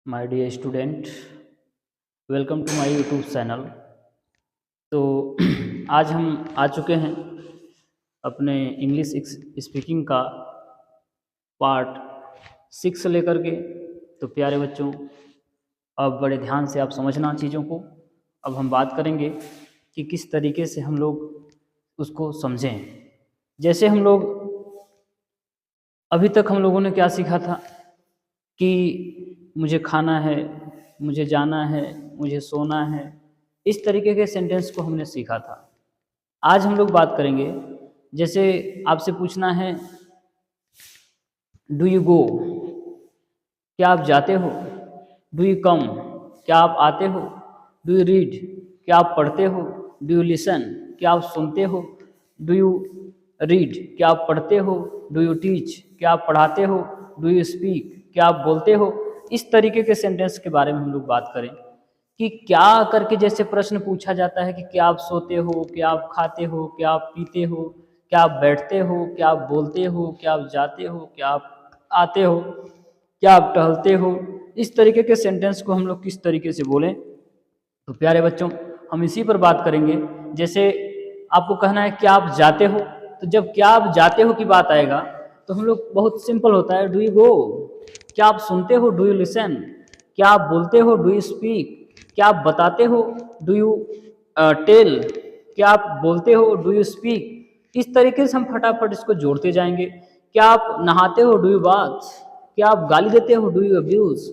My dear student, welcome to my YouTube channel. तो आज हम आ चुके हैं अपने इंग्लिश स्पीकिंग का पार्ट 6 लेकर के। तो प्यारे बच्चों, अब बड़े ध्यान से आप समझना चीज़ों को। अब हम बात करेंगे कि किस तरीके से हम लोग उसको समझें। जैसे हम लोग अभी तक हम लोगों ने क्या सीखा था कि मुझे खाना है, मुझे जाना है, मुझे सोना है, इस तरीके के सेंटेंस को हमने सीखा था। आज हम लोग बात करेंगे, जैसे आपसे पूछना है डू यू गो, क्या आप जाते हो? डू यू कम, क्या आप आते हो? डू यू रीड, क्या आप पढ़ते हो? डू यू लिसन, क्या आप सुनते हो? डू यू रीड, क्या आप पढ़ते हो? डू यू टीच, क्या आप पढ़ाते हो? डू यू स्पीक, क्या आप बोलते हो? इस तरीके के सेंटेंस के बारे में हम लोग बात करें कि क्या करके जैसे प्रश्न पूछा जाता है कि क्या आप सोते हो, क्या आप खाते हो, क्या आप पीते हो, क्या आप बैठते हो, क्या आप बोलते हो, क्या आप जाते हो, क्या आप आते हो, क्या आप टहलते हो। इस तरीके के सेंटेंस को हम लोग किस तरीके से बोलें। तो प्यारे बच्चों, हम इसी पर बात करेंगे। जैसे आपको कहना है क्या आप जाते हो, तो जब क्या आप जाते हो की बात आएगा तो हम लोग बहुत सिंपल होता है, डू यू गो। क्या आप सुनते हो? Do you listen. क्या आप बोलते हो? Do you speak. क्या आप बताते हो? Do you tell. क्या आप बोलते हो? Do you speak. इस तरीके से हम फटाफट इसको जोड़ते जाएंगे। क्या आप नहाते हो? Do you bath. क्या आप गाली देते हो? Do you abuse.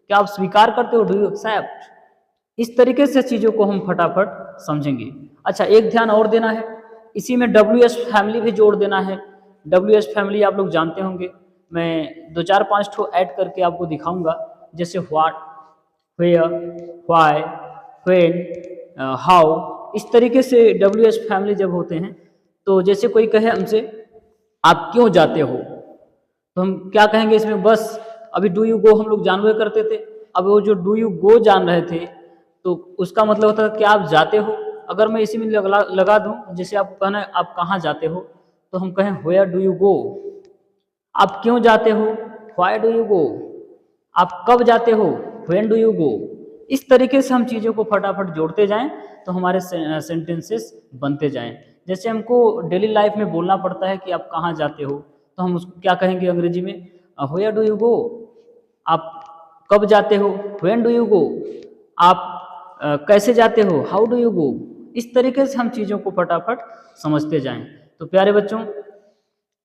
क्या आप स्वीकार करते हो? Do you accept. इस तरीके से चीज़ों को हम फटाफट समझेंगे। अच्छा, एक ध्यान और देना है, इसी में WH फैमिली भी जोड़ देना है। WH फैमिली आप लोग जानते होंगे, मैं 2-4-5 ठो ऐड करके आपको दिखाऊंगा। जैसे what, where, why, when, how, इस तरीके से WH फैमिली जब होते हैं तो जैसे कोई कहे हमसे आप क्यों जाते हो, तो हम क्या कहेंगे इसमें, बस अभी डू यू गो हम लोग जान हुए करते थे, अब वो जो डू यू गो जान रहे थे तो उसका मतलब होता है क्या आप जाते हो। अगर मैं इसी में लगा दूं, जैसे आपको कहना है आप कहाँ जाते हो, तो हम कहें वेयर डू यू गो। आप क्यों जाते हो? Why do you go. आप कब जाते हो? When do you go. इस तरीके से हम चीज़ों को फटाफट जोड़ते जाएं तो हमारे सेंटेंसेस बनते जाएं। जैसे हमको डेली लाइफ में बोलना पड़ता है कि आप कहाँ जाते हो, तो हम उसको क्या कहेंगे अंग्रेजी में, वेयर डू यू गो। आप कब जाते हो? When do you go. आप कैसे जाते हो? How do you go. इस तरीके से हम चीज़ों को फटाफट समझते जाएं। तो प्यारे बच्चों,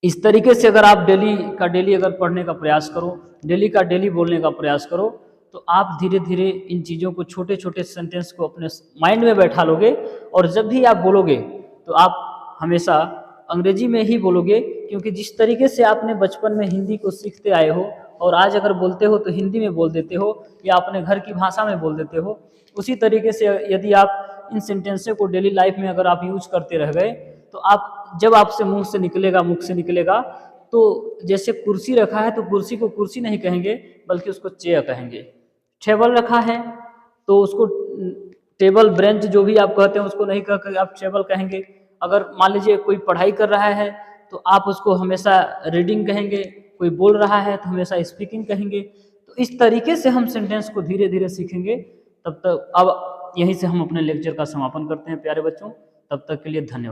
इस तरीके से अगर आप डेली का डेली अगर पढ़ने का प्रयास करो, डेली का डेली बोलने का प्रयास करो, तो आप धीरे धीरे इन चीज़ों को, छोटे छोटे सेंटेंस को अपने माइंड में बैठा लोगे और जब भी आप बोलोगे तो आप हमेशा अंग्रेजी में ही बोलोगे, क्योंकि जिस तरीके से आपने बचपन में हिंदी को सीखते आए हो और आज अगर बोलते हो तो हिंदी में बोल देते हो या अपने घर की भाषा में बोल देते हो, उसी तरीके से यदि आप इन सेंटेंसों को डेली लाइफ में अगर आप यूज करते रह गए तो आप जब आपसे मुख से निकलेगा तो जैसे कुर्सी रखा है तो कुर्सी को कुर्सी नहीं कहेंगे बल्कि उसको चेयर कहेंगे। टेबल रखा है तो उसको टेबल, ब्रेंच जो भी आप कहते हैं उसको नहीं कहकर आप टेबल कहेंगे। अगर मान लीजिए कोई पढ़ाई कर रहा है तो आप उसको हमेशा रीडिंग कहेंगे, कोई बोल रहा है तो हमेशा स्पीकिंग कहेंगे। तो इस तरीके से हम सेंटेंस को धीरे धीरे सीखेंगे। तब तक अब यहीं से हम अपने लेक्चर का समापन करते हैं प्यारे बच्चों। तब तक के लिए धन्यवाद।